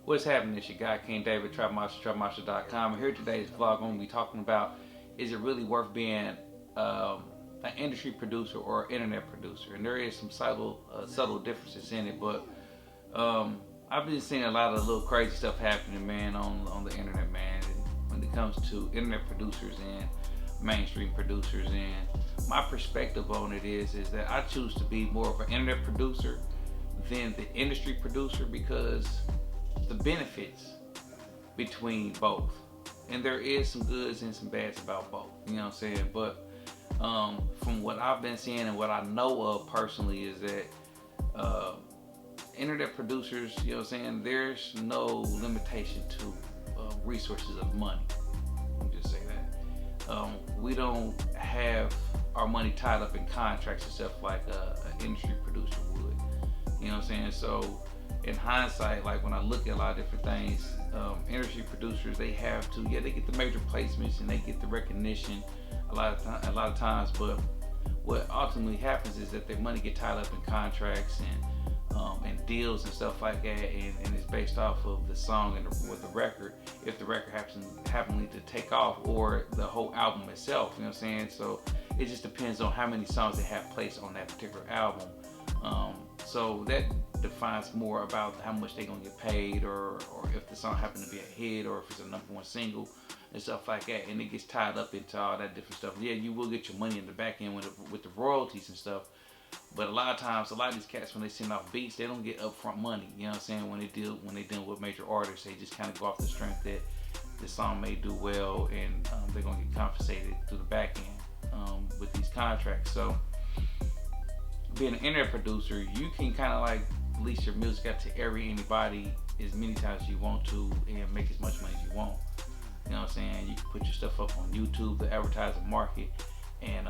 What's happening? It's your guy King David, TrapMaster.com. Here today's vlog, I'm going to be talking about, is it really worth being an industry producer or internet producer? And there is some subtle differences in it, but I've been seeing a lot of little crazy stuff happening, man, on the internet, man. And when it comes to internet producers and mainstream producers, and my perspective on it is that I choose to be more of an internet producer than the industry producer, because the benefits between both, and there is some goods and some bads about both, you know what I'm saying? But from what I've been seeing and what I know of personally is that internet producers, you know what I'm saying, there's no limitation to resources of money. Let me just say that. We don't have our money tied up in contracts and stuff like an industry producer would, you know what I'm saying? So in hindsight, like when I look at a lot of different things, industry producers, they have to, they get the major placements and they get the recognition a lot of times, but what ultimately happens is that their money get tied up in contracts and deals and stuff like that, and it's based off of the song and with the record, if the record happens to take off, or the whole album itself, you know what I'm saying? So it just depends on how many songs they have placed on that particular album. So that defines more about how much they're gonna get paid, or if the song happens to be a hit, or if it's a #1 single and stuff like that, and it gets tied up into all that different stuff. Yeah, you will get your money in the back end with the royalties and stuff, but a lot of times, a lot of these cats, when they send off beats, they don't get upfront money, you know what I'm saying? When they deal with major artists, they just kind of go off the strength that the song may do well, and they're gonna get compensated through the back end with these contracts. So being an internet producer, you can kind of like release your music out to anybody as many times as you want to and make as much money as you want. You know what I'm saying? You can put your stuff up on YouTube, the advertising market, and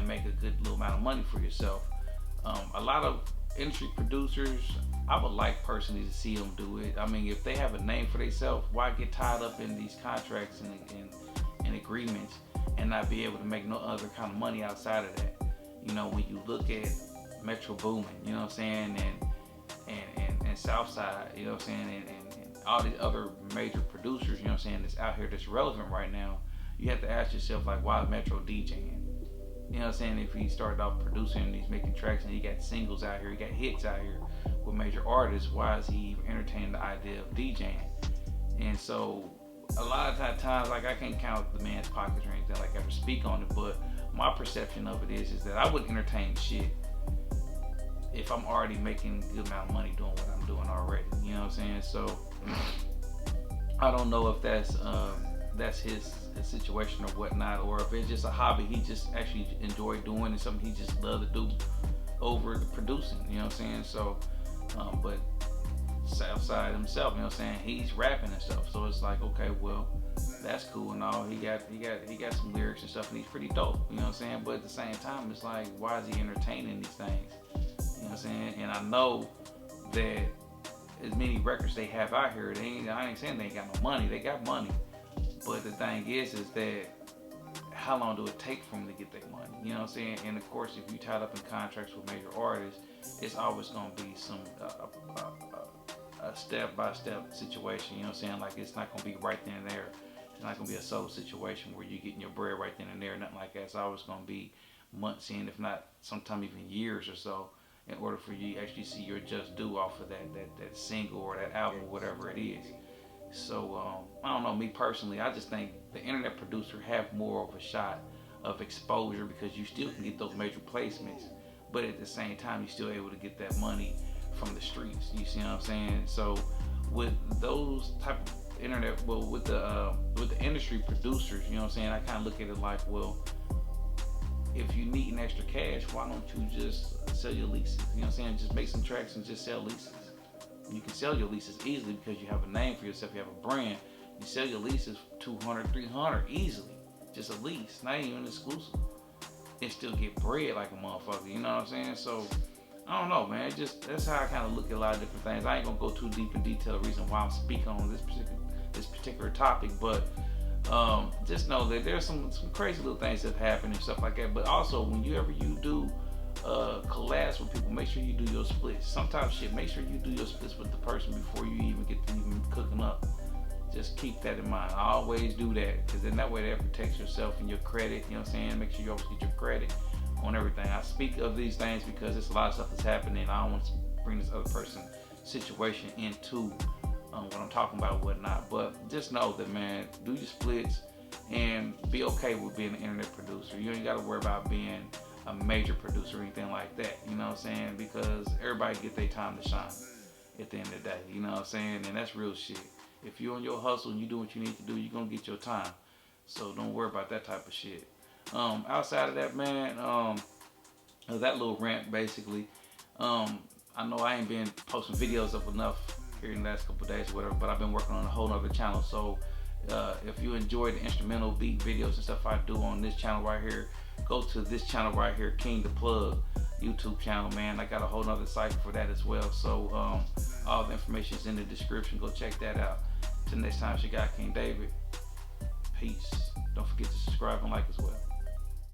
make a good little amount of money for yourself. A lot of industry producers, I would like personally to see them do it. I mean, if they have a name for themselves, why get tied up in these contracts and agreements and not be able to make no other kind of money outside of that? You know, when you look at Metro Boomin, you know what I'm saying, and Southside, you know what I'm saying, and all these other major producers, you know what I'm saying, that's out here that's relevant right now, you have to ask yourself, like, why is Metro DJing? You know what I'm saying? If he started off producing and he's making tracks and he got singles out here, he got hits out here with major artists, why is he even entertaining the idea of DJing? And so a lot of times, like, I can't count the man's pockets or anything like that or speak on it, but my perception of it is that I would entertain shit if I'm already making a good amount of money doing what I'm doing already. You know what I'm saying? So I don't know if that's his situation or whatnot, or if it's just a hobby he just actually enjoy doing and something he just love to do over the producing. You know what I'm saying? So but Southside himself, you know what I'm saying, he's rapping and stuff, so it's like, okay, well, that's cool and all. He got some lyrics and stuff, and he's pretty dope. You know what I'm saying? But at the same time, it's like, why is he entertaining these things? You know what I'm saying? And I know that as many records they have out here, I ain't saying they ain't got no money. They got money. But the thing is that how long do it take for them to get that money? You know what I'm saying? And of course, if you tied up in contracts with major artists, it's always going to be some a step-by-step situation. You know what I'm saying? Like, it's not going to be right then and there. It's not going to be a solo situation where you're getting your bread right then and there, nothing like that. It's always going to be months in, if not sometime even years or so, in order for you to actually see your just due off of that single or that album, whatever it is. So I don't know, me personally, I just think the internet producer have more of a shot of exposure, because you still can get those major placements, but at the same time you're still able to get that money from the streets. You see what I'm saying? So with those type of internet, well, with the industry producers, you know what I'm saying, I kind of look at it like, well, if you need an extra cash, why don't you just sell your leases? You know what I'm saying? Just make some tracks and just sell leases. You can sell your leases easily because you have a name for yourself, you have a brand. You sell your leases 200, 300 easily. Just a lease, not even exclusive. And still get bread like a motherfucker, you know what I'm saying? So I don't know, man. It just that's how I kind of look at a lot of different things. I ain't gonna go too deep in detail. The reason why I'm speaking on this particular topic, but just know that there's some crazy little things that happen and stuff like that. But also, whenever you do collabs with people, make sure you do your splits. Sometimes shit, make sure you do your splits with the person before you even get to even cooking up. Just keep that in mind. I always do that, because then that way that protects yourself and your credit. You know what I'm saying? Make sure you always get your credit on everything. I speak of these things because there's a lot of stuff that's happening. I don't want to bring this other person's situation into what I'm talking about and whatnot. But just know that, man, do your splits and be okay with being an internet producer. You ain't got to worry about being a major producer or anything like that. You know what I'm saying? Because everybody get their time to shine at the end of the day. You know what I'm saying? And that's real shit. If you're on your hustle and you do what you need to do, you're going to get your time. So don't worry about that type of shit. Outside of that, man, that little rant basically, I know I ain't been posting videos up enough here in the last couple of days or whatever, but I've been working on a whole other channel. So if you enjoy the instrumental beat videos and stuff I do on this channel right here, go to this channel right here, King the Plug YouTube channel, man. I got a whole nother site for that as well. So all the information is in the description. Go check that out. Till next time, it's your guy King David. Peace. Don't forget to subscribe and like as well.